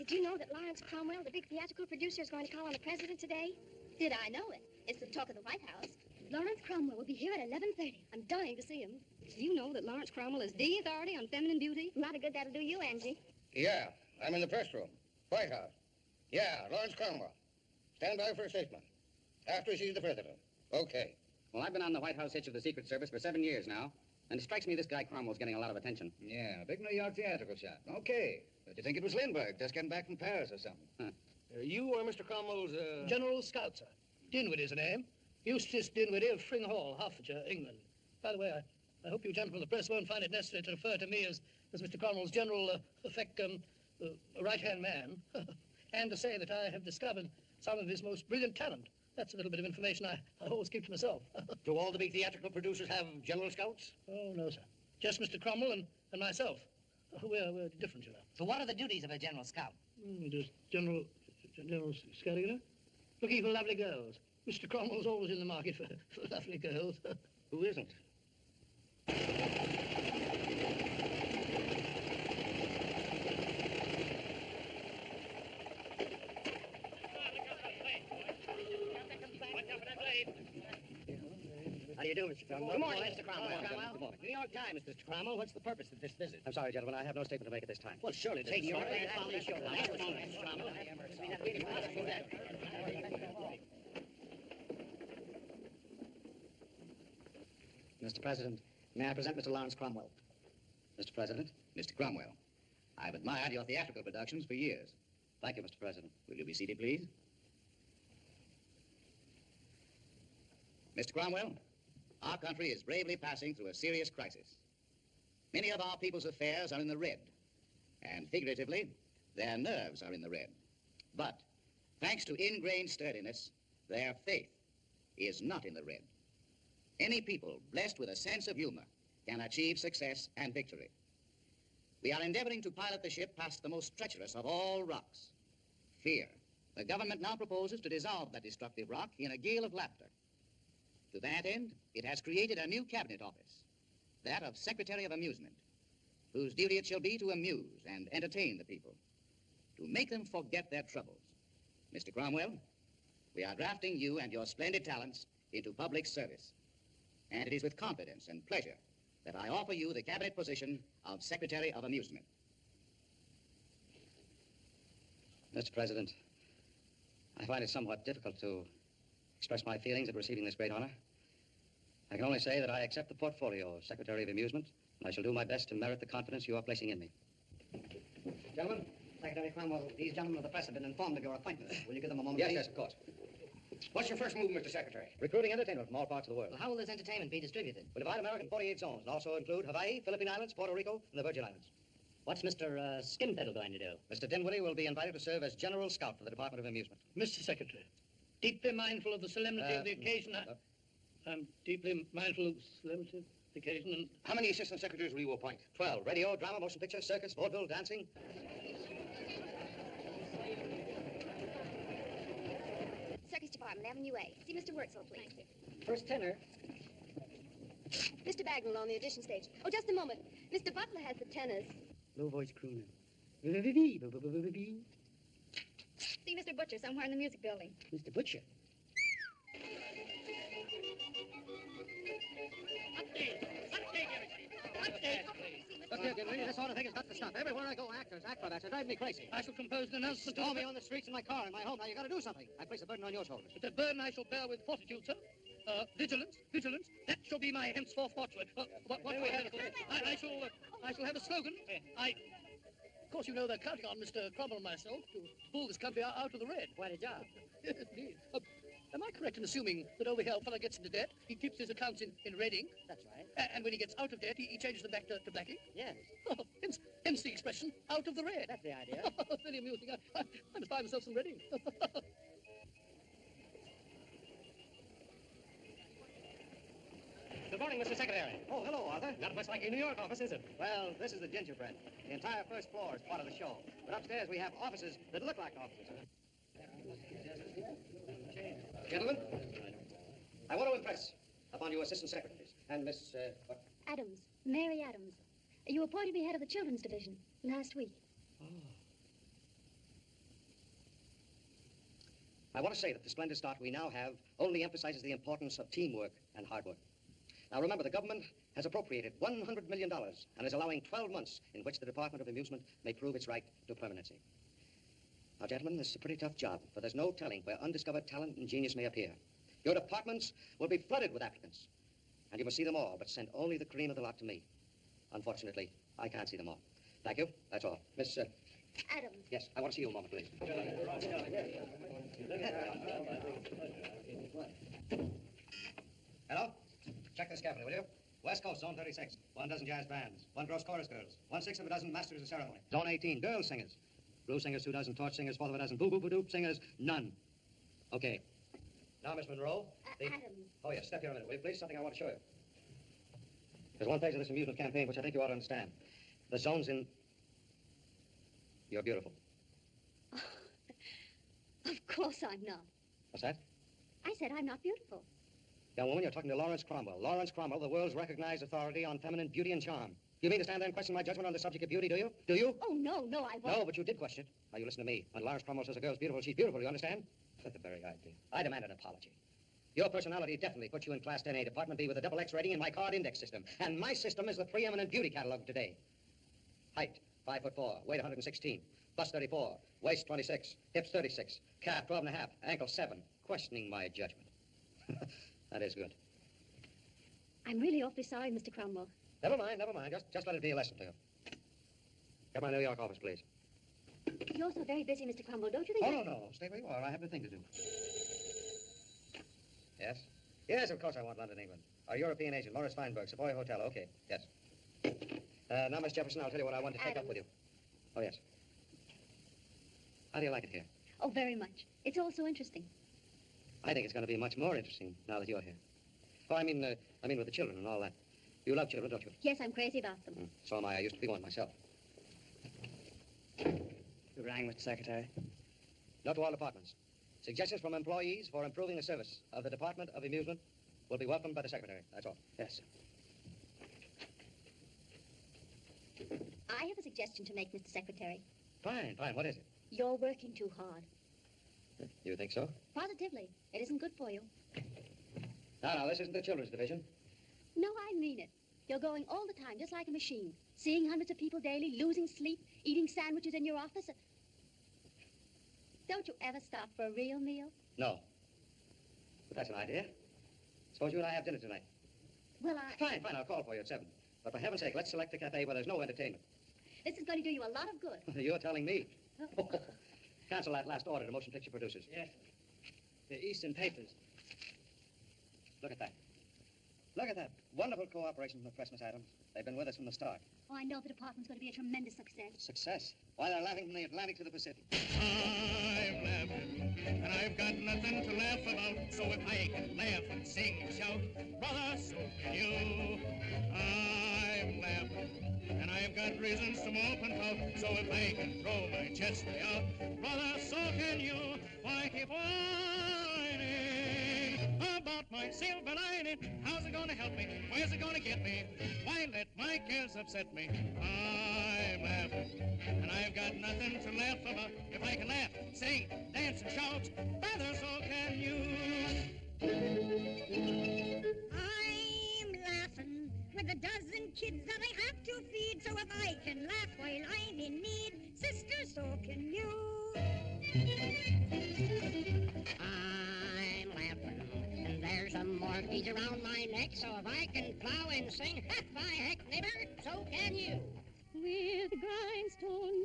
Did you know that Lawrence Cromwell, the big theatrical producer, is going to call on the president today? Did I know it? It's the talk of the White House. Lawrence Cromwell will be here at 11:30. I'm dying to see him. Do you know that Lawrence Cromwell is the authority on feminine beauty? A lot of good that'll do you, Angie. Yeah, I'm in the press room. White House. Yeah, Lawrence Cromwell. Stand by for a statement. After he sees the president. Okay. Well, I've been on the White House hitch of the Secret Service for 7 years now, and it strikes me this guy Cromwell's getting a lot of attention. Yeah, big New York theatrical shot. Okay. But you think it was Lindbergh, just getting back from Paris or something? Huh. You are Mr. Cromwell's, General Scout, sir. Dinwiddie is the name. Eustace Dinwiddie of Fring Hall, Hertfordshire, England. By the way, I hope you gentlemen of the press won't find it necessary to refer to me as Mr. Cromwell's general, right-hand man, and to say that I have discovered some of his most brilliant talent. That's a little bit of information I always keep to myself. Do all the big theatrical producers have general scouts? Oh, no, sir. Just Mr. Cromwell and myself. We're different, you know. So what are the duties of a general scout? Just general scouting, you know? Looking for lovely girls. Mr. Cromwell's always in the market for lovely girls. Who isn't? How do you do, Mr. Cromwell? Good morning, Mr. Cromwell. Good morning. New York Times, Mr. Cromwell. What's the purpose of this visit? I'm sorry, gentlemen. I have no statement to make at this time. Well, surely this is Mr. President, may I present Mr. Lawrence Cromwell? Mr. President? Mr. Cromwell, I've admired your theatrical productions for years. Thank you, Mr. President. Will you be seated, please? Mr. Cromwell, our country is bravely passing through a serious crisis. Many of our people's affairs are in the red, and figuratively, their nerves are in the red. But, thanks to ingrained sturdiness, their faith is not in the red. Any people blessed with a sense of humor can achieve success and victory. We are endeavoring to pilot the ship past the most treacherous of all rocks, fear. The government now proposes to dissolve that destructive rock in a gale of laughter. To that end, it has created a new cabinet office, that of Secretary of Amusement, whose duty it shall be to amuse and entertain the people, to make them forget their troubles. Mr. Cromwell, we are drafting you and your splendid talents into public service. And it is with confidence and pleasure that I offer you the cabinet position of Secretary of Amusement. Mr. President, I find it somewhat difficult to express my feelings at receiving this great honor. I can only say that I accept the portfolio of Secretary of Amusement, and I shall do my best to merit the confidence you are placing in me. Gentlemen, Secretary Cromwell, these gentlemen of the press have been informed of your appointment. Will you give them a moment, please? Yes, of course. What's your first move, Mr. Secretary? Recruiting entertainment from all parts of the world. Well, how will this entertainment be distributed? We'll divide America in 48 zones and also include Hawaii, Philippine Islands, Puerto Rico, and the Virgin Islands. What's Mr. Skimfiddle going to do? Mr. Dinwiddie will be invited to serve as General Scout for the Department of Amusement. Mr. Secretary, deeply mindful of the solemnity of the occasion, I'm deeply mindful of the solemnity of the occasion, and... How many assistant secretaries will you appoint? 12. Radio, drama, motion picture, circus, vaudeville, dancing. Turkish Department, Avenue A. See Mr. Wurtzel, please. First tenor. Mr. Bagnall on the audition stage. Oh, just a moment. Mr. Butler has the tenors. Low voice crooner. See Mr. Butcher somewhere in the music building. Mr. Butcher. Look here, Dinwiddie, this sort of thing has got to stop. Everywhere I go, actors, acrobats, are driving me crazy. I shall compose an announcement. Call me on the streets in my car, in my home. Now, you got to do something. I place the burden on your shoulders. The burden I shall bear with fortitude, sir. Vigilance, vigilance. That shall be my henceforth watchword. I shall have a slogan. Of course, you know they're counting on Mr. Cromwell and myself to pull this country out of the red. Quite a job. Yes, indeed. Am I correct in assuming that over here, a fellow gets into debt, he keeps his accounts in red ink, That's right. and when he gets out of debt, he changes them back to black ink? Yes, Hence the expression, out of the red. that's the idea. Very amusing. I must buy myself some red ink. Good morning, Mr. Secretary. Oh, hello, Arthur. Not much like a New York office, is it? Well, this is the gingerbread. The entire first floor is part of the show. But upstairs we have offices that look like offices. Gentlemen, I want to impress upon you assistant secretaries and Miss, what? Adams. Mary Adams. You appointed me head of the children's division last week. I want to say that the splendid start we now have only emphasizes the importance of teamwork and hard work. Now remember, the government has appropriated $100 million and is allowing 12 months in which the Department of Amusement may prove its right to permanency. Now, gentlemen, this is a pretty tough job, for there's no telling where undiscovered talent and genius may appear. Your departments will be flooded with applicants, and you must see them all, but send only the cream of the lot to me. Unfortunately, I can't see them all. Thank you. That's all. Miss, Adams. yes, I want to see you a moment, please. Hello? Check this carefully, will you? West Coast, Zone 36. 1 dozen jazz bands. 1 gross chorus girls. 1/6 of a dozen masters of ceremony. Zone 18, girl singers. Blues singers, 2 dozen. Torch singers, 1/4 of a dozen. Boo-boo-boo-doop singers, none. Okay. Now, Miss Monroe. Adams. Oh, yes, step here a minute, will you, please? Something I want to show you. There's one phase of this amusement campaign which I think you ought to understand. The zones in... You're beautiful. Of course I'm not. What's that? I said I'm not beautiful. Young woman, you're talking to Lawrence Cromwell. Lawrence Cromwell, the world's recognized authority on feminine beauty and charm. You mean to stand there and question my judgment on the subject of beauty, do you? Do you? Oh, no, I won't. No, but you did question it. Now, you listen to me. When Lawrence Cromwell says a girl's beautiful, she's beautiful, you understand? That's the very idea. I demand an apology. Your personality definitely puts you in Class 10A, Department B, with a double X rating in my card index system. And my system is the preeminent beauty catalog of today. Height, 5'4", weight 116, bust 34, waist 26, hips 36, calf 12 and a half, ankle 7. Questioning my judgment. That is good. I'm really awfully sorry, Mr. Cromwell. Never mind. Just let it be a lesson to you. Get my New York office, please. You're so very busy, Mr. Cromwell, don't you think? Oh, no. Stay where you are. I have a thing to do. Yes? Yes, of course I want London, England. Our European agent, Morris Feinberg, Savoy Hotel. Okay, yes. Now, Miss Jefferson, I'll tell you what I want to take up with you. Oh, yes. How do you like it here? Oh, very much. It's all so interesting. I think it's going to be much more interesting now that you're here. Oh, I mean with the children and all that. You love children, don't you? Yes, I'm crazy about them. So am I. I used to be one myself. You rang, Mr. Secretary. Note to all departments. Suggestions from employees for improving the service of the Department of Amusement will be welcomed by the Secretary. That's all. Yes, sir. I have a suggestion to make, Mr. Secretary. Fine. What is it? You're working too hard. You think so? Positively. It isn't good for you. Now, this isn't the children's division. No, I mean it. You're going all the time, just like a machine. Seeing hundreds of people daily, losing sleep, eating sandwiches in your office. Don't you ever stop for a real meal? No. But that's an idea. Suppose you and I have dinner tonight. Well, Fine. I'll call for you at 7. But for heaven's sake, let's select a cafe where there's no entertainment. This is going to do you a lot of good. You're telling me. Cancel that last order to motion picture producers. Yes. The Eastern papers. Look at that. Look at that. Wonderful cooperation from the press, Miss Adams. They've been with us from the start. Oh, I know the department's going to be a tremendous success. Success? Why, they're laughing from the Atlantic to the Pacific. I'm laughing, and I've got nothing to laugh about. So if I can laugh and sing and shout, brother, so can you. I'm laughing, and I've got reasons to mope and pout. So if I can throw my chest way out, brother, so can you. Why keep on cares are gonna get me? Why let my cares upset me? I'm laughing, and I've got nothing to laugh about. If I can laugh, sing, dance, and shout, brother, so can you. I'm laughing with a dozen kids that I have to feed, so if I can laugh while I'm in need, sister, so can you. I'm laughing, and there's a mortgage around my neck, so if I can plow and sing, ha, by heck, neighbor, so can you. With grindstone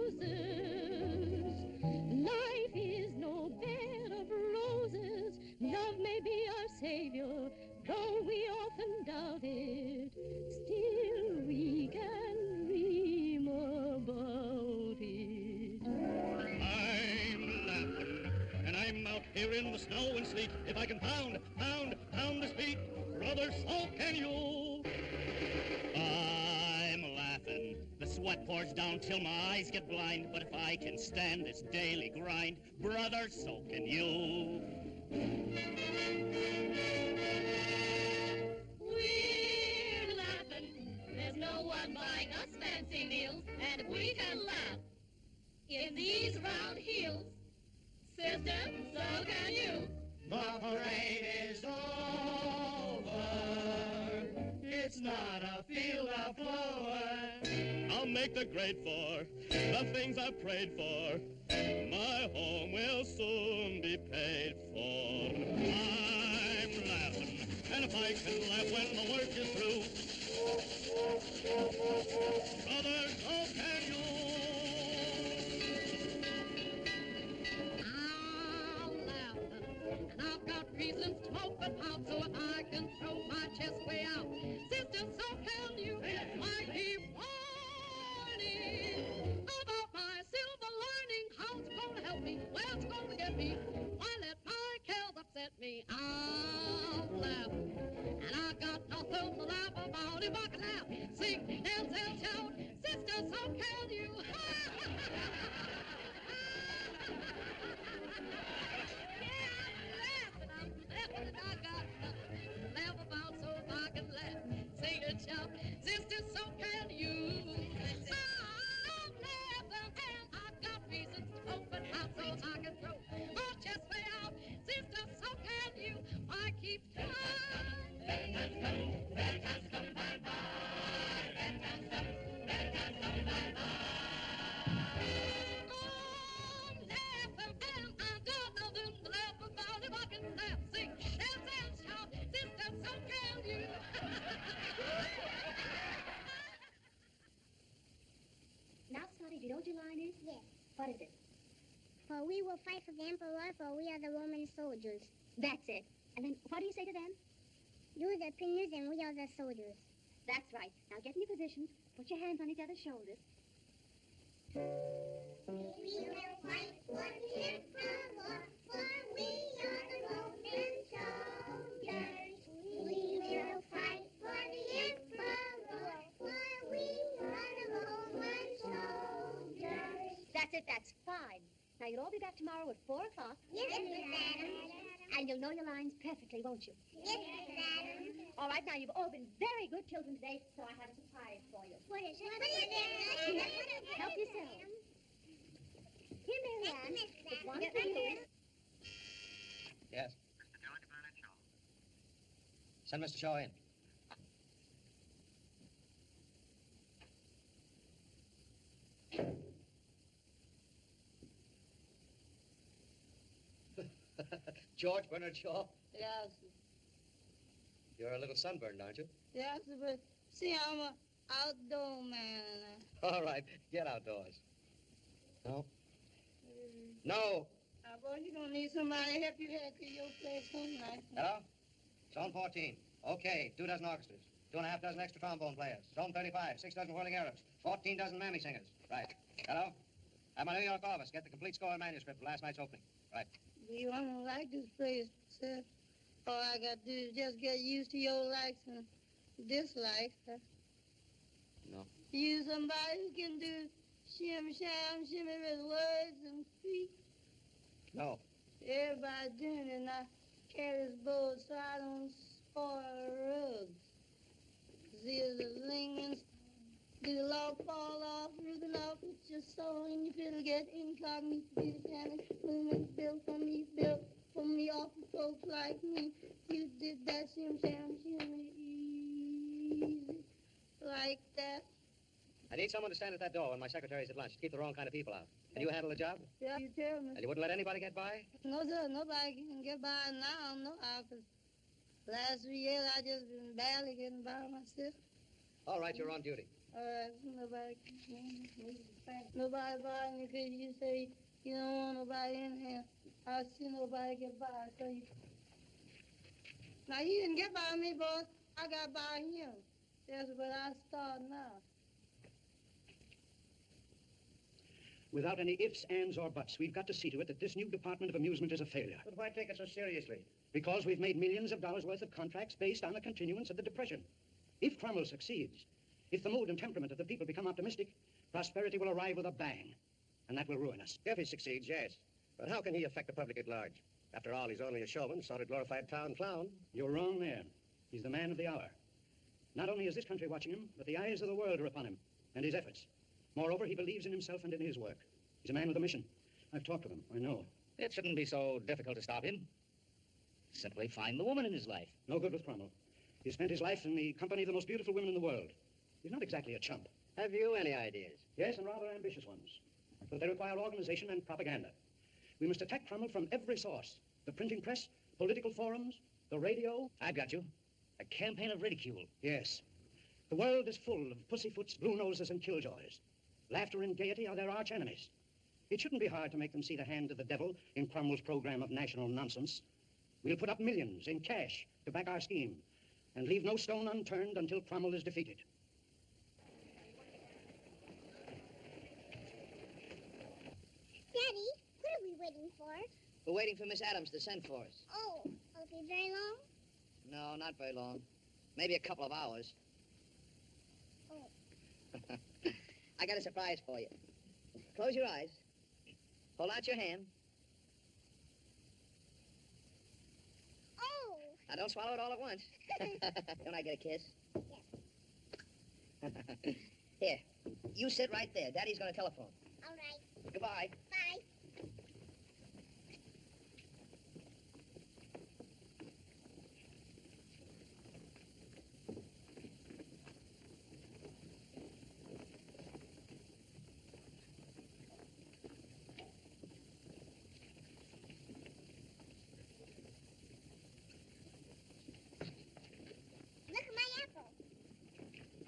noses, life is no bed of roses. Love may be our savior, though we often doubt it. Still we can dream about it. I'm laughing, and I'm out here in the snow and sleet. If I can pound this beat, brother, so can you. I'm laughing. The sweat pours down till my eyes get blind, but if I can stand this daily grind, brother, so can you. We're laughing. There's no one buying us fancy meals, and if we can laugh in these round heels, sister, so can you. The parade is over. It's not a field of clover. I'll make the grade for the things I prayed for. My home will soon be paid for. I'm laughing, and if I can laugh when the work is through, brother, so can you. I'm laughing, and I've got reasons to mope about, so if I can throw my chest way out, sister, so can you. I keep warning about my silver lining. How's it gonna help me? Where's it gonna get me? Why let my cares upset me? I'm laughing, and I got nothing to laugh about. If I can laugh, sing, dance, and shout, sister, so can you. I'm laughing, and I got nothing to laugh about, so if I can laugh, sing and shout, sister, so can you. I'm laughing, and I've got reasons to open out, so I can throw my chest way out, sister, so can you. I keep trying. I'm laughing, and I've got nothing to laugh about. If I can laugh, sing, dance, and shout, sister, so can you. Now, Scotty, do you know what your line is? Yes. What is it? For we will fight for the emperor, for we are the Roman soldiers. That's it. And then what do you say to them? You are the prisoners and we are the soldiers. That's right. Now get in your positions. Put your hands on each other's shoulders. We will fight for the emperor, for we are the Roman soldiers. We will fight for the emperor, for we are the Roman soldiers. That's it. That's fine. Now, you'll all be back tomorrow at 4 o'clock. Yes, Miss Adams. And you'll know your lines perfectly, won't you? Yes, Miss Adams. All right, now, you've all been very good children today, so I have a surprise for you. What is it? Help yourselves. Here, Mary Ann. Miss It's one Adams. for you. Yes? Mr. George Bernard Shaw. Send Mr. Shaw in. George Bernard Shaw? Yes, You're a little sunburned, aren't you? yes, but see, I'm an outdoor man. All right, get outdoors. No? No! Boy, you're gonna need somebody to help you head to your place tonight. Hello? Zone 14. Okay, 2 dozen orchestras. 2.5 dozen extra trombone players. Zone 35, 6 dozen whirling arrows. 14 dozen mammy singers. Right. Hello? At my New York office, get the complete score and manuscript for last night's opening. Right. You don't like this place, sir. All I got to do is just get used to your likes and dislikes. Huh? No. You somebody who can do shim sham shimmy with words and feet. No. Everybody doing it, and I carry this board so I don't for roads. See the lingers, do the log fall off, rooting off with your soul, and you feel get incognito, be the cannon, movement built for me, off of folks like me. You did that, shim easy, like that. I need someone to stand at that door when my secretary's at lunch to keep the wrong kind of people out. Can you handle the job? Yeah, you tell me. And you wouldn't let anybody get by? No, sir, nobody can get by now, no, because last 3 years I just been barely getting by myself. All right, you're on duty. All right, nobody by me because you say you don't want nobody in here. I see nobody get by, so you... Now, you didn't get by me, boss. I got by him. That's what I start now. Without any ifs, ands, or buts, we've got to see to it that this new Department of Amusement is a failure. But why take it so seriously? Because we've made millions of dollars worth of contracts based on the continuance of the Depression. If Cromwell succeeds, if the mood and temperament of the people become optimistic, prosperity will arrive with a bang, and that will ruin us. If he succeeds, yes. But how can he affect the public at large? After all, he's only a showman, sort of glorified town clown. You're wrong there. He's the man of the hour. Not only is this country watching him, but the eyes of the world are upon him and his efforts. Moreover, he believes in himself and in his work. He's a man with a mission. I've talked to him. I know. It shouldn't be so difficult to stop him. Simply find the woman in his life. No good with Cromwell. He spent his life in the company of the most beautiful women in the world. He's not exactly a chump. Have you any ideas? Yes, and rather ambitious ones. But they require organization and propaganda. We must attack Cromwell from every source. The printing press, political forums, the radio. I've got you. A campaign of ridicule. Yes. The world is full of pussyfoots, blue noses, and killjoys. Laughter and gaiety are their arch enemies. It shouldn't be hard to make them see the hand of the devil in Cromwell's program of national nonsense. We'll put up millions in cash to back our scheme and leave no stone unturned until Cromwell is defeated. Daddy, what are we waiting for? We're waiting for Miss Adams to send for us. Oh, will it be very long? No, not very long. Maybe a couple of hours. Oh. I got a surprise for you. Close your eyes. Hold out your hand. Oh! Now, don't swallow it all at once. Don't I get a kiss? Yes. Here, you sit right there. Daddy's going to telephone. All right. Goodbye. Bye. Look at my apple.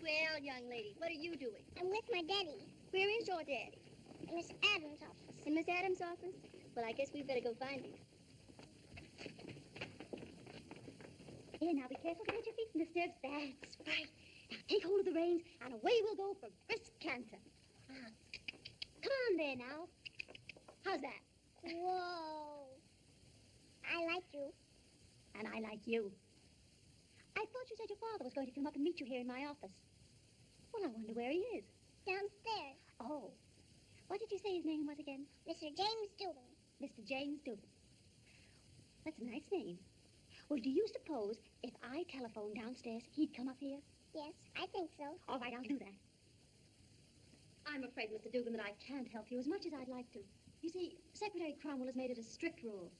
Well, young lady, what are you doing? I'm with my daddy Where is your daddy? in Miss Adams' office. In Miss Adams' office? Well, I guess we'd better go find him. Here, now be careful. Get your feet from the steps. That's right. Now take hold of the reins, and away we'll go for brisk canter. Ah, come on there now. How's that? Whoa. I like you. And I like you. I thought you said your father was going to come up and meet you here in my office. Well, I wonder where he is. Downstairs. Oh. What did you say his name was again? Mr. James Dugan. Mr. James Dugan. That's a nice name. Well, do you suppose if I telephoned downstairs, he'd come up here? Yes, I think so. All right, I'll do that. I'm afraid, Mr. Dugan, that I can't help you as much as I'd like to. You see, Secretary Cromwell has made it a strict rule.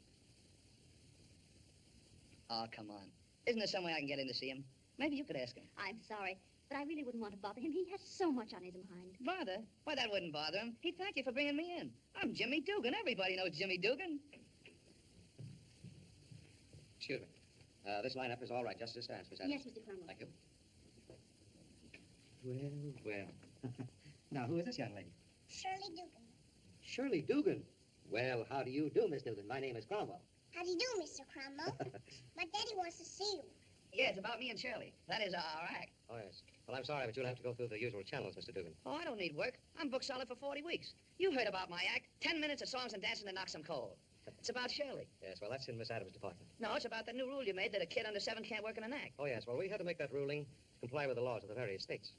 Oh, come on. Isn't there some way I can get in to see him? Maybe you could ask him. I'm sorry, but I really wouldn't want to bother him. He has so much on his mind. Bother? Why, that wouldn't bother him. He'd thank you for bringing me in. I'm Jimmy Dugan. Everybody knows Jimmy Dugan. Excuse me. This lineup is all right, just as it stands, Miss Adams. Yes, Mr. Cromwell. Thank you. Well. Now, who is this young lady? Shirley Dugan. Shirley Dugan. Well, how do you do, Miss Dugan? My name is Cromwell. How do you do, Mr. Cromwell? My daddy wants to see you. Yeah, it's about me and Shirley. That is our act. Oh, yes. Well, I'm sorry, but you'll have to go through the usual channels, Mr. Dugan. Oh, I don't need work. I'm booked solid for 40 weeks. You heard about my act. 10 minutes of songs and dancing to knock some coal. It's about Shirley. Yes, well, that's in Miss Adams' department. No, it's about the new rule you made that a kid under 7 can't work in an act. Oh, yes. Well, we had to make that ruling to comply with the laws of the various states.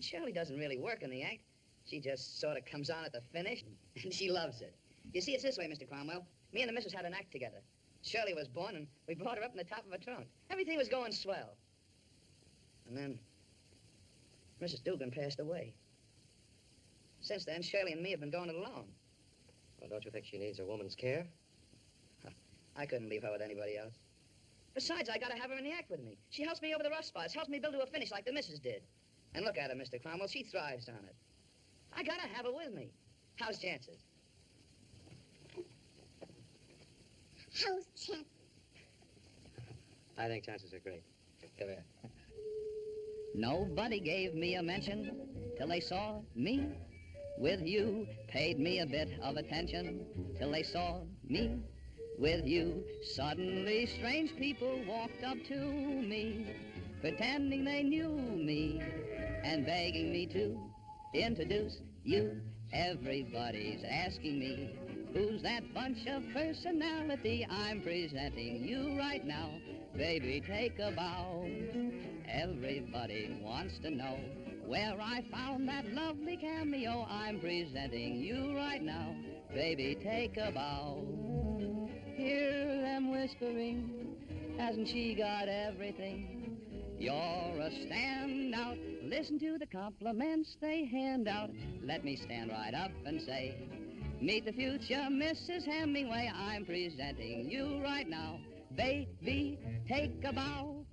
Shirley doesn't really work in the act. She just sort of comes on at the finish, and she loves it. You see, it's this way, Mr. Cromwell. Me and the missus had an act together. Shirley was born, and we brought her up in the top of a trunk. Everything was going swell. And then Mrs. Dugan passed away. Since then, Shirley and me have been going it alone. Well, don't you think she needs a woman's care? I couldn't leave her with anybody else. Besides, I gotta have her in the act with me. She helps me over the rough spots, helps me build to a finish like the missus did. And look at her, Mr. Cromwell, she thrives on it. I gotta have her with me. How's chances? How's chances? I think chances are great. Come here. Nobody gave me a mention till they saw me with you. Paid me a bit of attention till they saw me with you. Suddenly strange people walked up to me, pretending they knew me and begging me to introduce you. Everybody's asking me, who's that bunch of personality I'm presenting you right now? Baby, take a bow. Everybody wants to know where I found that lovely cameo I'm presenting you right now. Baby, take a bow. Hear them whispering, hasn't she got everything? You're a standout. Listen to the compliments they hand out. Let me stand right up and say, meet the future Mrs. Hemingway I'm presenting you right now. Baby, take a bow.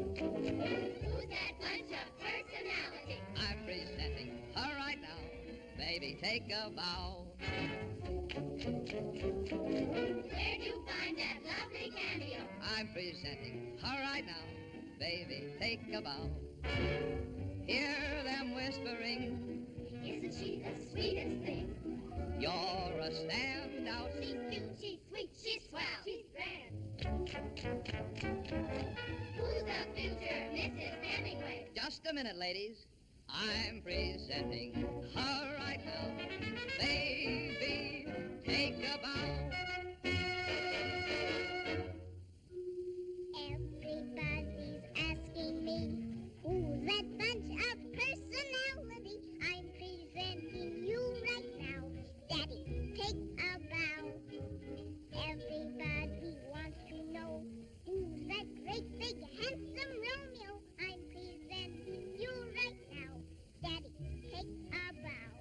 Who's that bunch of personality? I'm presenting her right now. Baby, take a bow. Where'd you find that lovely cameo? I'm presenting her right now. Baby, take a bow. Hear them whispering, Isn't she the sweetest thing? you're a standout. She's cute, she's sweet, she's swell, she's grand. Who's the future Mrs. Hemingway? Just a minute, ladies. I'm presenting her right now. Baby, take a bow. Everybody's asking me, who's that bunch of personality I'm presenting you right now? Daddy, take a bow. Everybody wants to know, who's that great big handsome Romeo I'm presenting you right now? Daddy, take a bow.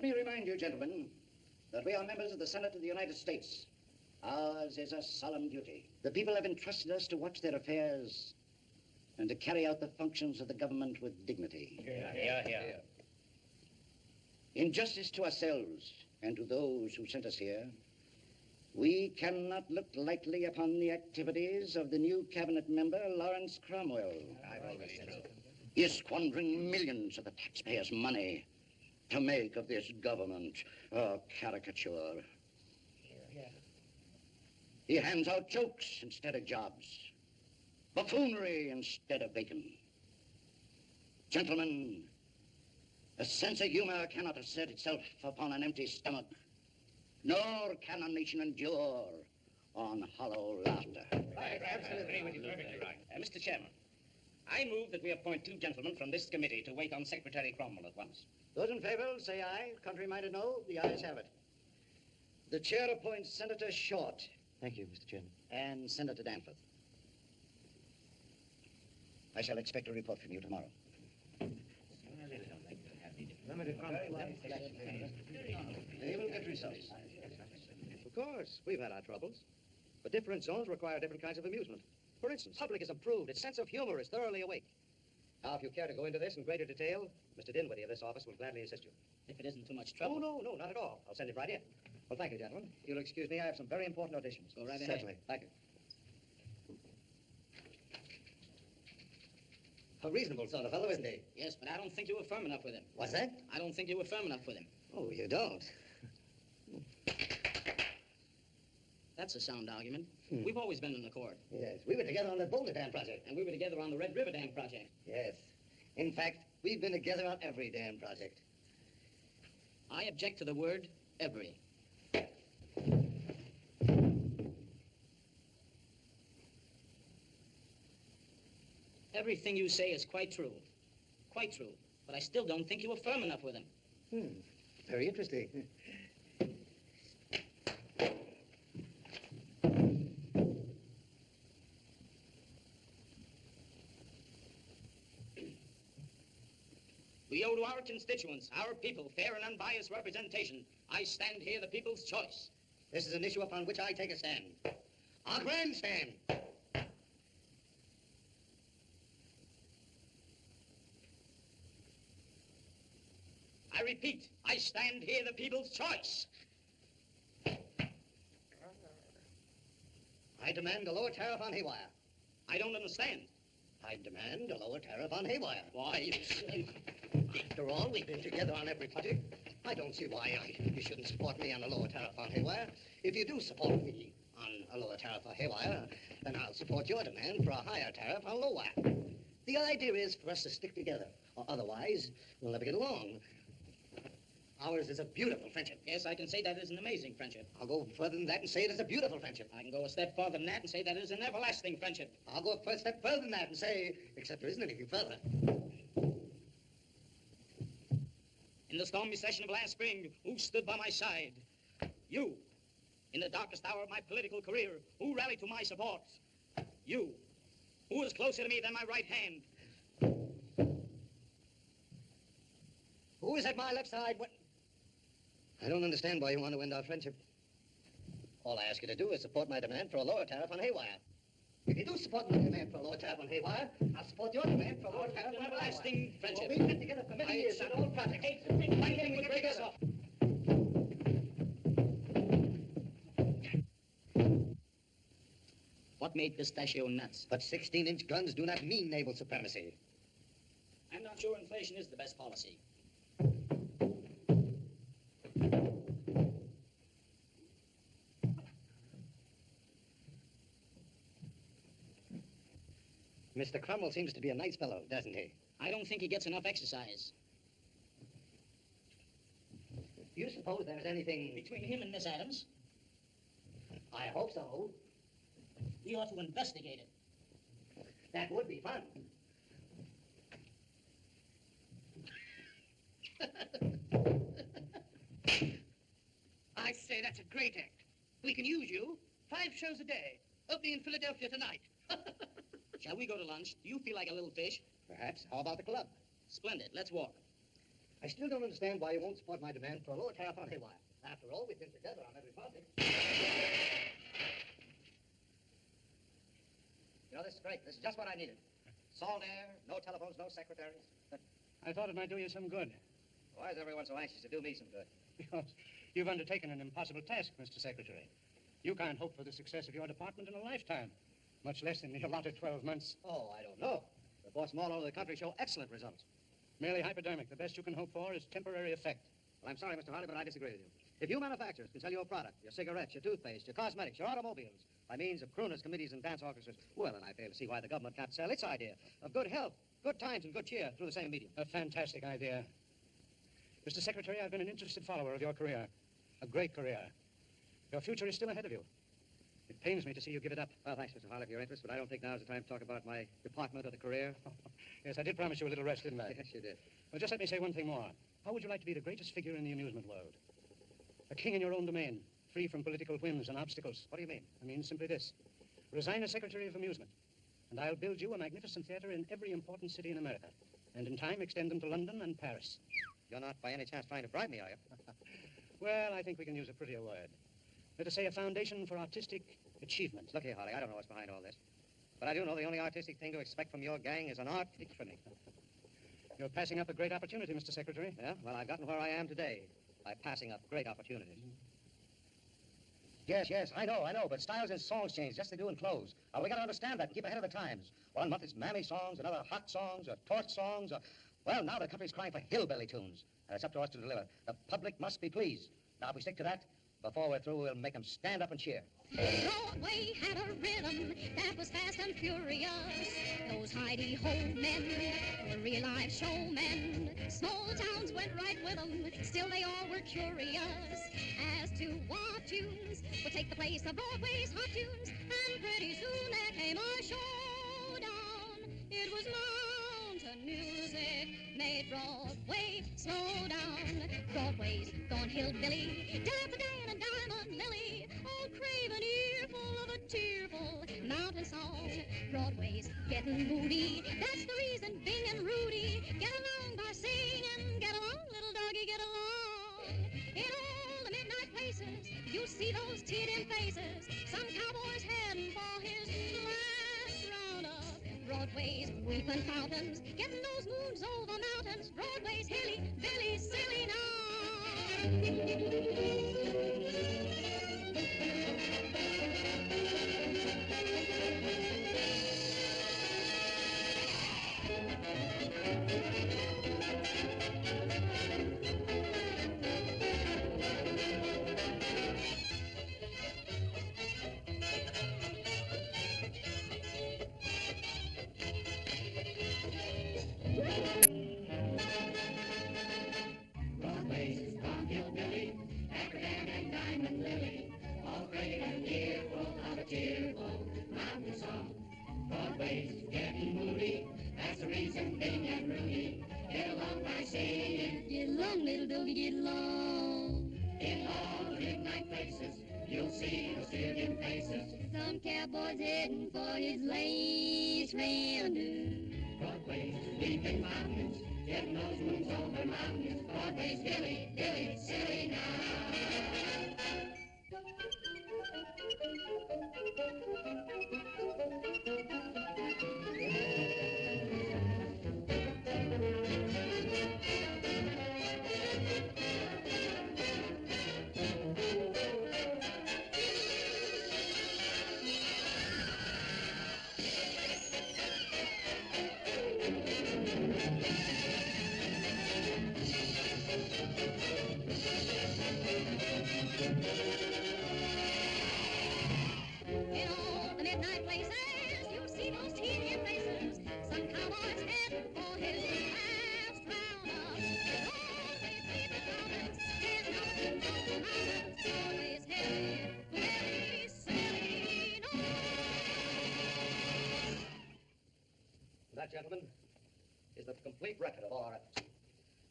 Let me remind you, gentlemen, that we are members of the Senate of the United States. Ours is a solemn duty. The people have entrusted us to watch their affairs and to carry out the functions of the government with dignity. Here. In justice to ourselves and to those who sent us here, we cannot look lightly upon the activities of the new cabinet member, Lawrence Cromwell. I've always said so. He is squandering millions of the taxpayers' money to make of this government a caricature. He hands out jokes instead of jobs, buffoonery instead of bacon. Gentlemen, a sense of humor cannot assert itself upon an empty stomach, nor can a nation endure on hollow laughter. I absolutely agree with you. Perfectly right. Mr. Chairman, I move that we appoint 2 gentlemen from this committee to wait on Secretary Cromwell at once. Those in favor, say aye. Contrary-minded, no. The ayes have it. The chair appoints Senator Short. Thank you, Mr. Chairman. And Senator Danforth. I shall expect a report from you tomorrow. They will get results. Of course, we've had our troubles. But different zones require different kinds of amusement. For instance, public is improved. Its sense of humor is thoroughly awake. Now, if you care to go into this in greater detail, Mr. Dinwiddie of this office will gladly assist you. If it isn't too much trouble. No, not at all. I'll send it right in. Well, thank you, gentlemen. If you'll excuse me, I have some very important auditions. Go right ahead. Certainly. Thank you. A reasonable sort of fellow, isn't he? Yes, but I don't think you were firm enough with him. What's that? I don't think you were firm enough with him. Oh, you don't? That's a sound argument. We've always been in accord. Yes, we were together on the Boulder Dam project. And we were together on the Red River Dam project. Yes. In fact, we've been together on every dam project. I object to the word every. Everything you say is quite true. Quite true. But I still don't think you were firm enough with him. Very interesting. We owe to our constituents, our people, fair and unbiased representation. I stand here the people's choice. This is an issue upon which I take a stand. A grandstand. I repeat, I stand here the people's choice. I demand a lower tariff on haywire. I don't understand. I demand a lower tariff on haywire. Why, After all, we've been together on every project. I don't see why you shouldn't support me on a lower tariff on haywire. If you do support me on a lower tariff on haywire, then I'll support your demand for a higher tariff on low wire. The idea is for us to stick together. Otherwise, we'll never get along. Ours is a beautiful friendship. Yes, I can say that is an amazing friendship. I'll go further than that and say it is a beautiful friendship. I can go a step farther than that and say that it is an everlasting friendship. I'll go a step further than that and say, except there isn't anything further. In the stormy session of last spring, who stood by my side? You. In the darkest hour of my political career, who rallied to my support? You. Who was closer to me than my right hand? Who is at my left side when... I don't understand why you want to end our friendship. All I ask you to do is support my demand for a lower tariff on haywire. If you do support my demand for a lower tariff on haywire, I'll support your demand for a lower tariff on everlasting friendship. We've been together for many years on all projects. One thing would break us off. What made Pistachio nuts? But 16-inch guns do not mean naval supremacy. I'm not sure inflation is the best policy. Mr. Cromwell seems to be a nice fellow, doesn't he? I don't think he gets enough exercise. Do you suppose there's anything... Between him and Miss Adams? I hope so. We ought to investigate it. That would be fun. I say that's a great act. We can use you 5 shows a day. Opening in Philadelphia tonight. Shall we go to lunch? Do you feel like a little fish? Perhaps. How about the club? Splendid. Let's walk. I still don't understand why you won't support my demand for a lower tariff on haywire. After all, we've been together on every project. You know, this is great. This is just what I needed. Salt air, no telephones, no secretaries. I thought it might do you some good. Why is everyone so anxious to do me some good? Because you've undertaken an impossible task, Mr. Secretary. You can't hope for the success of your department in a lifetime, much less in the allotted 12 months. Oh, I don't know. Reports from all over the country show excellent results. Merely hypodermic. The best you can hope for is temporary effect. Well, I'm sorry, Mr. Harley, but I disagree with you. If you manufacturers can sell your product, your cigarettes, your toothpaste, your cosmetics, your automobiles, by means of crooners, committees, and dance orchestras, well, then I fail to see why the government can't sell its idea of good health, good times, and good cheer through the same medium. A fantastic idea. Mr. Secretary, I've been an interested follower of your career. A great career. Your future is still ahead of you. It pains me to see you give it up. Well, thanks, Mr. Harley, for your interest, but I don't think now's the time to talk about my department or the career. Yes, I did promise you a little rest, didn't I? Yes, you did. Well, just let me say one thing more. How would you like to be the greatest figure in the amusement world? A king in your own domain, free from political whims and obstacles. What do you mean? I mean simply this. Resign as Secretary of Amusement, and I'll build you a magnificent theater in every important city in America, and in time extend them to London and Paris. You're not by any chance trying to bribe me, are you? Well, I think we can use a prettier word. Let us say a foundation for artistic achievement. Look here, Harley, I don't know what's behind all this. But I do know the only artistic thing to expect from your gang is an art picnic. You're passing up a great opportunity, Mr. Secretary. Yeah? Well, I've gotten where I am today by passing up great opportunities. Yes, I know, but styles and songs change just as they do in clothes. We got to understand that and keep ahead of the times. 1 month it's mammy songs, another hot songs, or torch songs, or... Well, now the country's crying for hillbilly tunes, and it's up to us to deliver. The public must be pleased. Now, if we stick to that, before we're through, we'll make them stand up and cheer. Broadway had a rhythm that was fast and furious. Those hidey-ho men were real-life showmen. Small towns went right with them, still they all were curious as to what tunes would take the place of Broadway's hot tunes. And pretty soon there came a showdown. It was mountain music made Broadway slow down. Broadway's gone hillbilly, Daffodil and Diamond Lily, all crave an earful of a tearful mountain song. Broadway's getting moody, that's the reason Bing and Rudy get along by singing. Get along, little doggy, get along. In all the midnight places, you see those teared-in faces. Some cowboy's heading for his last roundup. Broadway's weeping fountains, getting those moons over mountains. Broadway's hilly-billy silly now. Broadway's gone hillbilly, Acrobat and Diamond Lily, all crave an earful of a tearful mountain song. Broadway's getting moody, that's the reason Bing and Rudy get along by singing. Get along, little doggy, get along. In all the midnight places, you'll see those teared-in faces. Some cowboy's heading for his last roundup. Broadway's weeping mountains, getting those moons over mountains. Broadway's hilly-billy silly now. In all the midnight places, you'll see those tear-in faces. Some cowboy's heading for his last roundup. Broadway's weeping fountains, getting those moons over mountains. Broadway's hilly-billy silly now. That, gentlemen, is the complete record of all our efforts.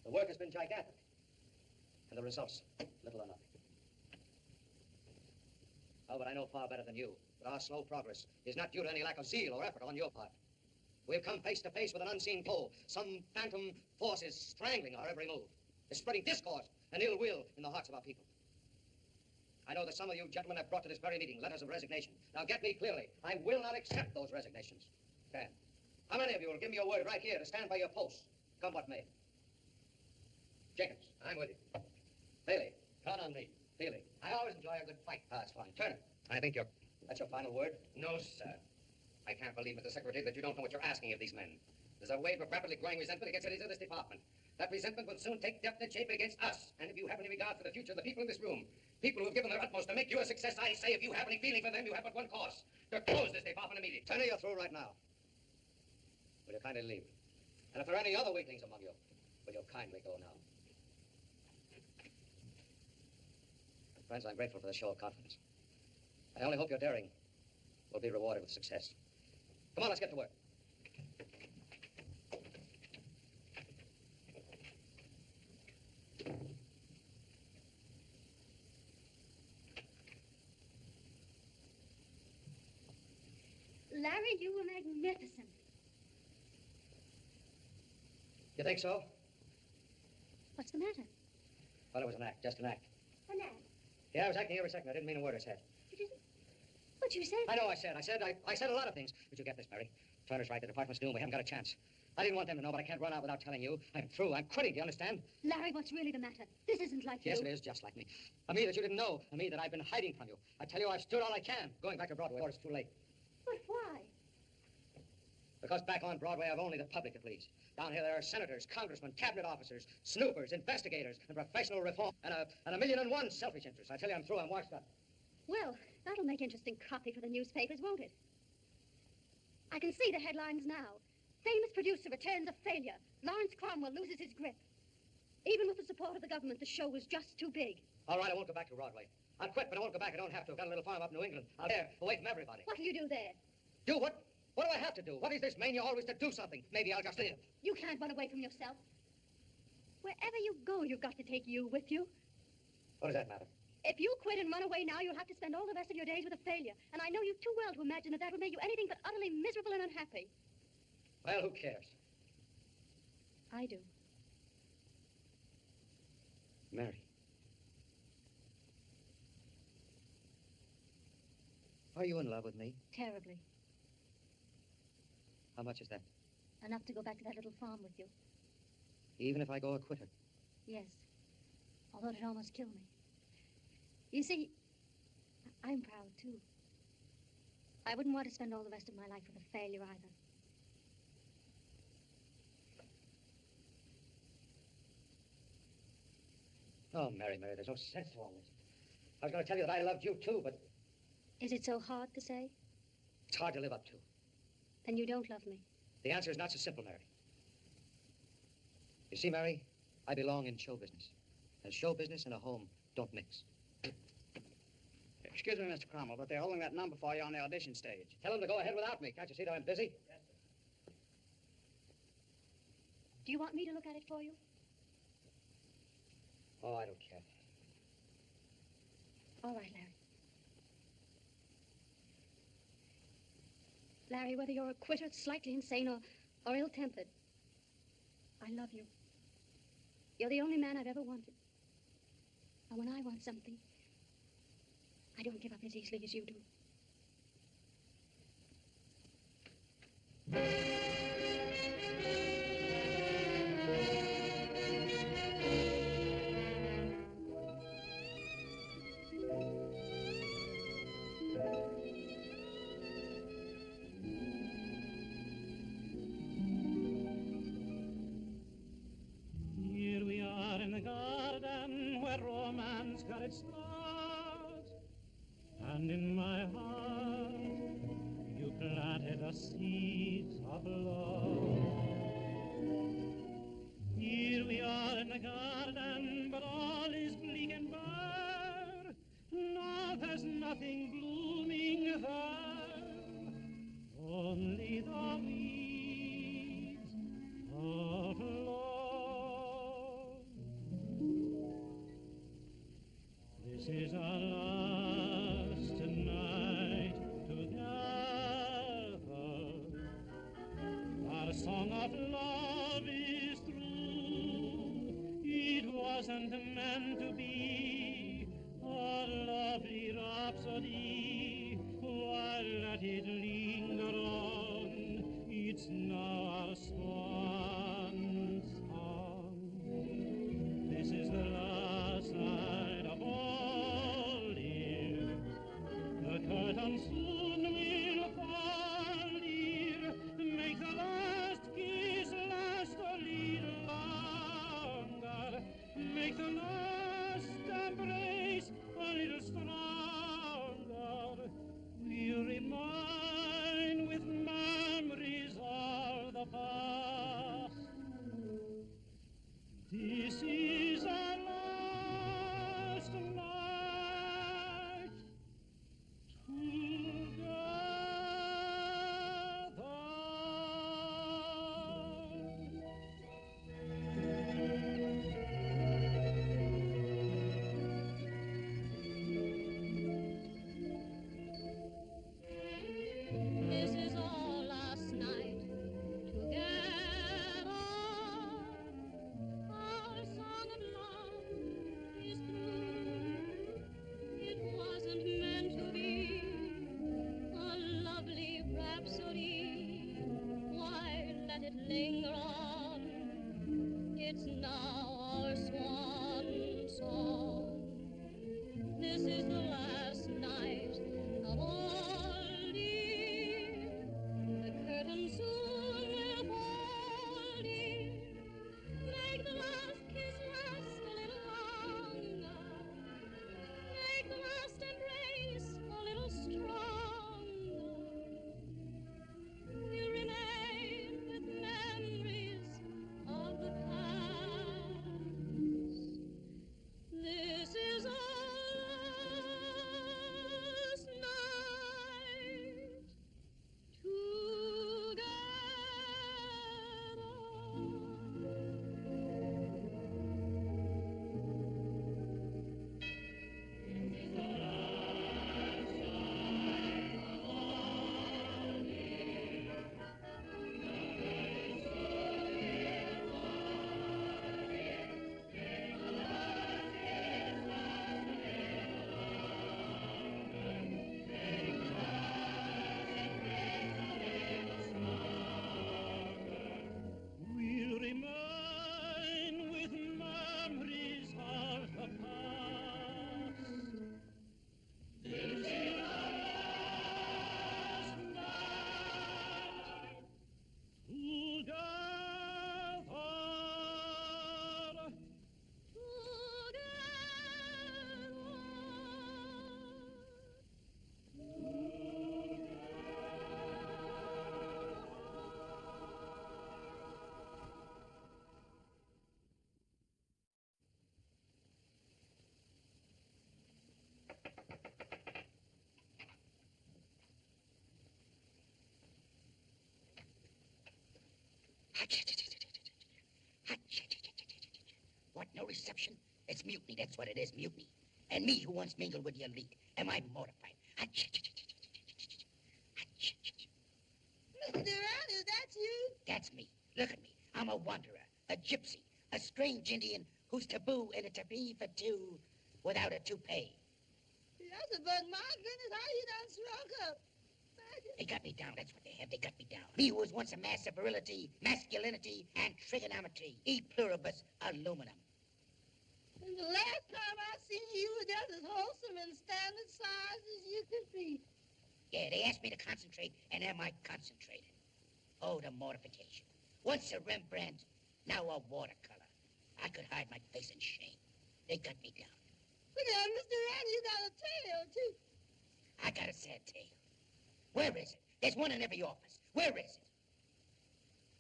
The work has been gigantic, and the results, little or nothing. Oh, but I know far better than you that our slow progress is not due to any lack of zeal or effort on your part. We've come face to face with an unseen foe. Some phantom force is strangling our every move. is spreading discord and ill will in the hearts of our people. I know that some of you gentlemen have brought to this very meeting letters of resignation. Now get me clearly. I will not accept those resignations. Dan, how many of you will give me your word right here to stand by your posts, come what may? Jenkins, I'm with you. Bailey, count on me. Feely, I always enjoy a good fight. Ah, that's fine. Turner, I think that's your final word? No, sir. I can't believe, Mr. Secretary, that you don't know what you're asking of these men. There's a wave of rapidly growing resentment against the leaders of this department. That resentment will soon take definite shape against us. And if you have any regard for the future of the people in this room, people who have given their utmost to make you a success, I say if you have any feeling for them, you have but one course: to close this department immediately. Turner, you're through right now. Will you kindly leave? And if there are any other weaklings among you, will you kindly go now? Friends, I'm grateful for the show of confidence. I only hope your daring will be rewarded with success. Come on, let's get to work. Larry, you were magnificent. You think so? What's the matter? Well, it was an act, just an act. An act? Yeah, I was acting every second. I didn't mean a word I said. You didn't? What you said? I know I said a lot of things. But you get this, Mary. Turner's right. The department's doomed. We haven't got a chance. I didn't want them to know, but I can't run out without telling you. I'm through. I'm quitting. Do you understand? Larry, what's really the matter? This isn't like Yes, you. it is just like me. A me that you didn't know. A me that I've been hiding from you. I tell you, I've stood all I can. Going back to Broadway, or it's too late. But why? Because back on Broadway, I've only the public to please. Down here, there are senators, congressmen, cabinet officers, snoopers, investigators, and professional reform, and a million and one selfish interests. I tell you, I'm through. I'm washed up. Well, that'll make interesting copy for the newspapers, won't it? I can see the headlines now. Famous producer returns a failure. Lawrence Cromwell loses his grip. Even with the support of the government, the show was just too big. All right, I won't go back to Broadway. I'll quit, but I won't go back. I don't have to. I've got a little farm up in New England. Out there, away from everybody. What'll you do there? Do what? What do I have to do? What is this mania always to do something? Maybe I'll just live. You can't run away from yourself. Wherever you go, you've got to take you with you. What does that matter? If you quit and run away now, you'll have to spend all the rest of your days with a failure. And I know you too well to imagine that that would make you anything but utterly miserable and unhappy. Well, who cares? I do. Mary. Are you in love with me? Terribly. How much is that? Enough to go back to that little farm with you. Even if I go a quitter? Yes. Although it'd almost kill me. You see, I'm proud, too. I wouldn't want to spend all the rest of my life with a failure either. Oh, Mary, there's no sense to all this. I was going to tell you that I loved you, too, but... Is it so hard to say? It's hard to live up to. Then you don't love me. The answer is not so simple, Mary. You see, Mary, I belong in show business. And show business and a home don't mix. Excuse me, Mr. Cromwell, but they're holding that number for you on the audition stage. Tell them to go ahead without me. Can't you see that I'm busy? Yes, sir. Do you want me to look at it for you? Oh, I don't care. All right, Larry. Larry, whether you're a quitter, slightly insane, or ill-tempered, I love you. You're the only man I've ever wanted. And when I want something, I don't give up as easily as you do. Here we are in the garden where romance got its start, and in my heart you planted the seeds of love. Here we are in the garden, but all is bleak and bare. No, there's nothing blooming there, only the weeds of love. This is our last night together. Our song of love is through. It was wasn't meant to be a lovely rhapsody. Why let it linger on? It's now our swan song. This is the last night of all, dear. The curtain soon will fall, dear. Make the last kiss last a little longer. Make the last embrace a little stronger. We'll remind with memories of the past. This is our last night This is our last night together. Our song of love is through. It wasn't meant to be a lovely rhapsody. Why let it linger on? It's now our swan song. This is the last night of all, dear. The curtain soon will fall, dear. Make the last kiss last a little longer. Make the last embrace a little stronger. We'll remain with memories of the past. This is our last night We'll remain with memories of the past. This is our last night together. What, no reception? It's mutiny, that's what it is, mutiny. And me, who once mingled with the elite. Am I mortified? Mr. Durant, is that you? That's me. Look at me. I'm a wanderer, a gypsy, a strange Indian who's taboo in a taboo for two without a toupee. Yes, but my goodness, how you done shrunk up? They got me down, that's what they have. They got me down. Me who was once a mass of virility, masculinity, and trigonometry. E pluribus aluminum. And the last time I seen you, you were just as wholesome and standard size as you could be. Yeah, they asked me to concentrate, and am I concentrated? Oh, the mortification. Once a Rembrandt, now a watercolor. I could hide my face in shame. They got me down. Look at Mr. Randy, you got a tail, too. I got a sad tale. Where is it? There's one in every office. Where is it?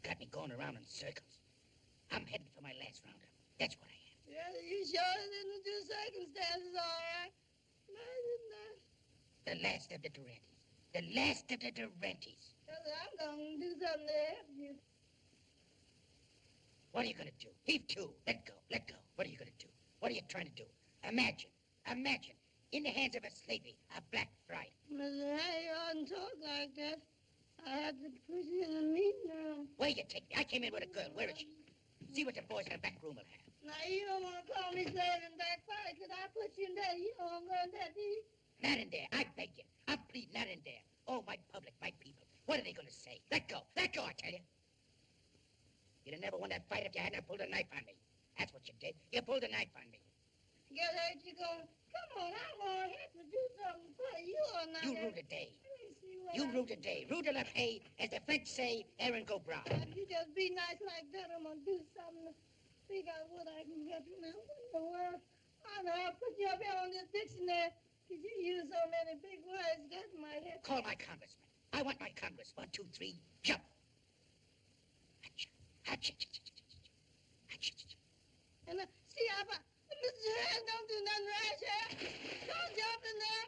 Got me going around in circles. I'm heading for my last roundup. That's what I am. Yeah, you sure didn't do circumstances all right. Imagine that. The last of the Durantes. The last of the Durantes. Well, I'm going to do something to help you. What are you going to do? Heave to. Let go. Let go. What are you going to do? What are you trying to do? Imagine. Imagine. In the hands of a slavey, a Black Friday. Mr. Hay, you oughtn't talk like that. I have to put you in a meeting room. Where you take me? I came in with a girl. Where is she? See what the boys in the back room will have. Now, you don't want to call me slave and backfire because I put you in there. You know I'm going to that, do you? Not in there. I beg you. I'm pleading not in there. Oh, my public, my people. What are they going to say? Let go. Let go, I tell you. You'd have never won that fight if you hadn't pulled a knife on me. That's what you did. You pulled a knife on me. Guess ain't you going, come on, I'm going to have to do something for you or not. You rue the day. You rue the day. Rue de la paix, as the French say, Aaron go brown. If you just be nice like that, I'm going to do something to figure out what I can get now. What in the world? I know I'll put you up here on this dictionary because you use so many big words. That might help. Call my congressman. I want my congress. 1, 2, 3, jump. Hatcha. And see, Mr. Durant, don't do nothing rash here. Don't jump in there.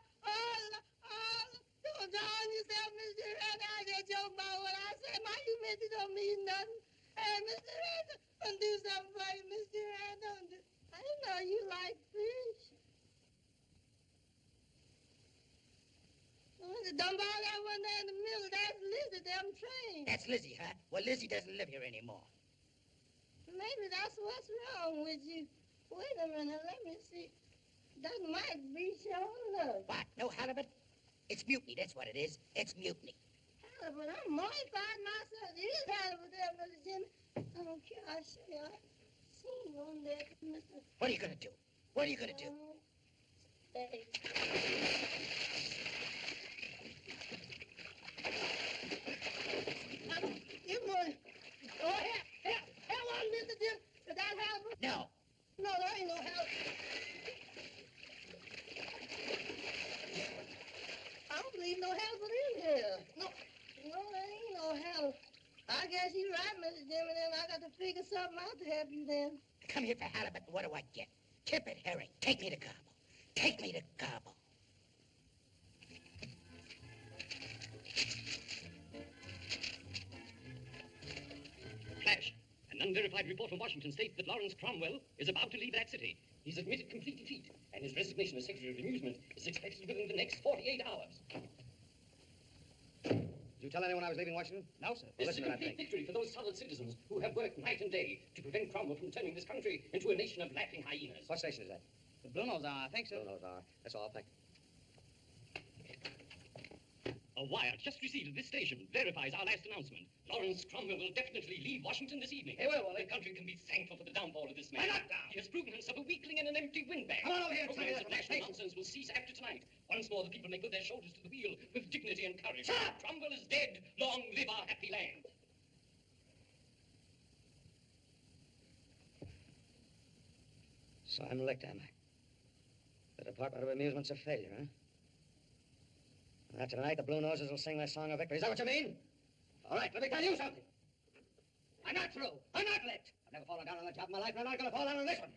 Don't drown yourself, Mr. Durant. I just joke about what I said. My humility don't mean nothing. Hey, Mr. Durant, don't do something for you, Mr. Durant. Don't do. I know you like fish. Don't bother that one there in the middle. That's Lizzie, them train. That's Lizzie, huh? Well, Lizzie doesn't live here anymore. Maybe that's what's wrong with you. Wait a minute, let me see. That might be showing love. What? No halibut? It's mutiny, that's what it is. It's mutiny. Halibut, I'm mortified myself. It is halibut there, Mr. Jimmy. I don't care, I say I seen one there, Mr. What are you gonna do? What are you gonna do? Hey. Good morning. Oh, here one, Mr. Jim. Is that halibut? No. No, there ain't no halibut. I don't believe no halibut in here. No, there ain't no halibut. I guess you're right, Mr. Jimmy, then I got to figure something out to help you then. I come here for halibut, and what do I get? Tippet herring. Take me to Gobble. Take me to Gobble. Flash. An unverified report from Washington states that Lawrence Cromwell is about to leave that city. He's admitted complete defeat, and his resignation as Secretary of Amusement is expected within the next 48 hours. Did you tell anyone I was leaving Washington? No, sir. Well, This is listen a to that complete thing. victory for those solid citizens who have worked night and day to prevent Cromwell from turning this country into a nation of laughing hyenas. What station is that? The Blue Nose Hour, I think so. Blue Nose Hour. That's all, thank you. A wire just received at this station verifies our last announcement. Lawrence Cromwell will definitely leave Washington this evening. He will, The country can be thankful for the downfall of this man. Why not down? He has proven himself a weakling and an empty windbag. Come on over here and tell me Programs that of from my national face. nonsense will cease after tonight. Once more, the people may put their shoulders to the wheel with dignity and courage. Shut up! Cromwell is dead. Long live our happy land. So I'm licked, am I? The Department of Amusement's a failure, huh? After tonight, the Blue Noses will sing their song of victory. Is that what you mean? All right, let me tell you something. I'm not through. I'm not licked. I've never fallen down on a job in my life, and I'm not going to fall down on this one.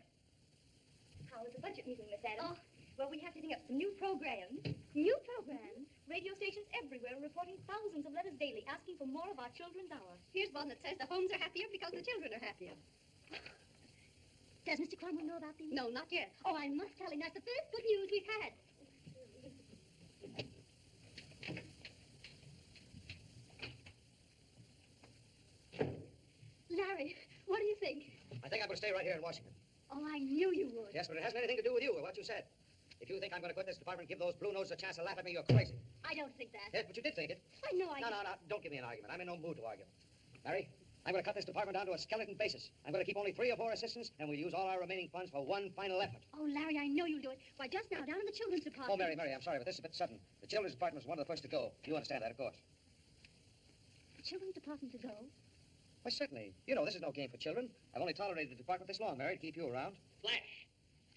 How was the budget meeting, Miss Adams? Oh, well, we have to think up some new programs. New programs? Radio stations everywhere are reporting thousands of letters daily asking for more of our children's hour. Here's one that says the homes are happier because the children are happier. Does Mr. Cromwell know about these? No, not yet. Oh, I must tell him. That's the first good news we've had. Larry, what do you think? I think I'm going to stay right here in Washington. Oh, I knew you would. Yes, but it hasn't anything to do with you or what you said. If you think I'm going to quit this department and give those Blue Noses a chance to laugh at me, you're crazy. I don't think that. Yes, but you did think it. I know I No, don't give me an argument. I'm in no mood to argue. Mary, I'm going to cut this department down to a skeleton basis. I'm going to keep only 3 or 4 assistants, and we'll use all our remaining funds for one final effort. Oh, Larry, I know you'll do it. Why, just now, down in the children's department. Oh, Mary, I'm sorry, but this is a bit sudden. The children's department was one of the first to go. You understand that, of course. The children's department to go? Why, certainly. You know, this is no game for children. I've only tolerated the department this long, Mary, to keep you around. Flash.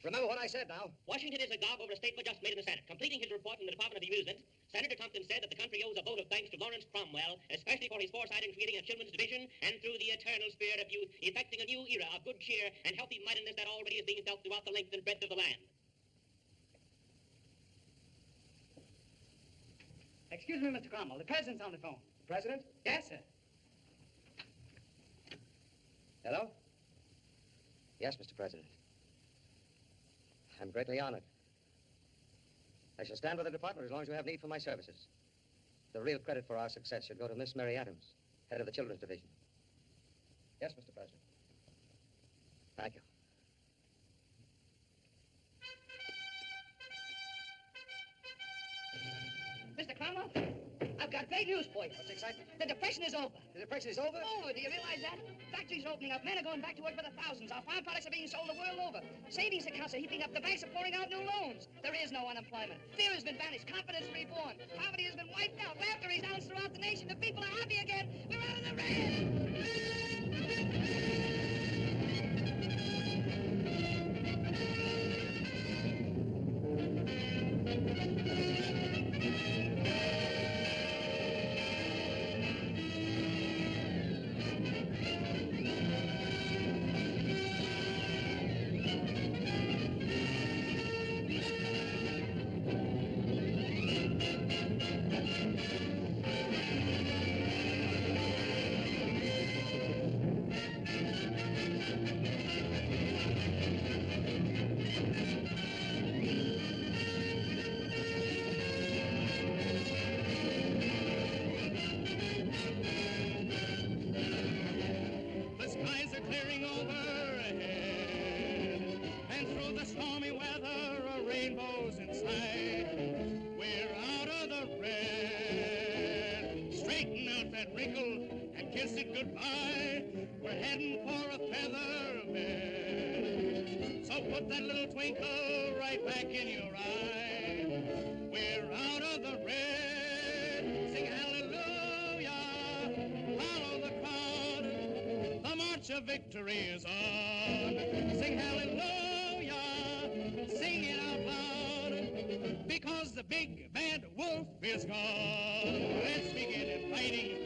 Remember what I said now. Washington is agog over a statement just made in the Senate. Completing his report from the Department of Amusement, Senator Tompkins said that the country owes a vote of thanks to Lawrence Cromwell, especially for his foresight in creating a children's division and through the eternal spirit of youth, effecting a new era of good cheer and healthy-mindedness that already is being felt throughout the length and breadth of the land. Excuse me, Mr. Cromwell. The president's on the phone. The president? Yes, sir. Hello? Yes, Mr. President. I'm greatly honored. I shall stand with the department as long as you have need for my services. The real credit for our success should go to Miss Mary Adams, head of the Children's Division. Yes, Mr. President. Thank you. Mr. Cromwell, I've got great news for you. What's the excitement? The Depression is over. The Depression is over? Over. Do you realize that? Factories are opening up. Men are going back to work by the thousands. Our farm products are being sold the world over. Savings accounts are heaping up. The banks are pouring out new loans. There is no unemployment. Fear has been banished. Confidence reborn. Poverty has been wiped out. Laughter resounds throughout the nation. The people are happy again. We're out of the The skies are clearing overhead, and through the stormy weather, a rainbow's in sight. We're out of the red. Straighten out that wrinkle and kiss it goodbye. We're heading for a feather bed. So put that little twinkle right back in your eye. We're out of the red. Sing hallelujah. Follow the crowd. The march of victory is on. Sing hallelujah. Sing it out loud. Because the big bad wolf is gone. Let's begin fighting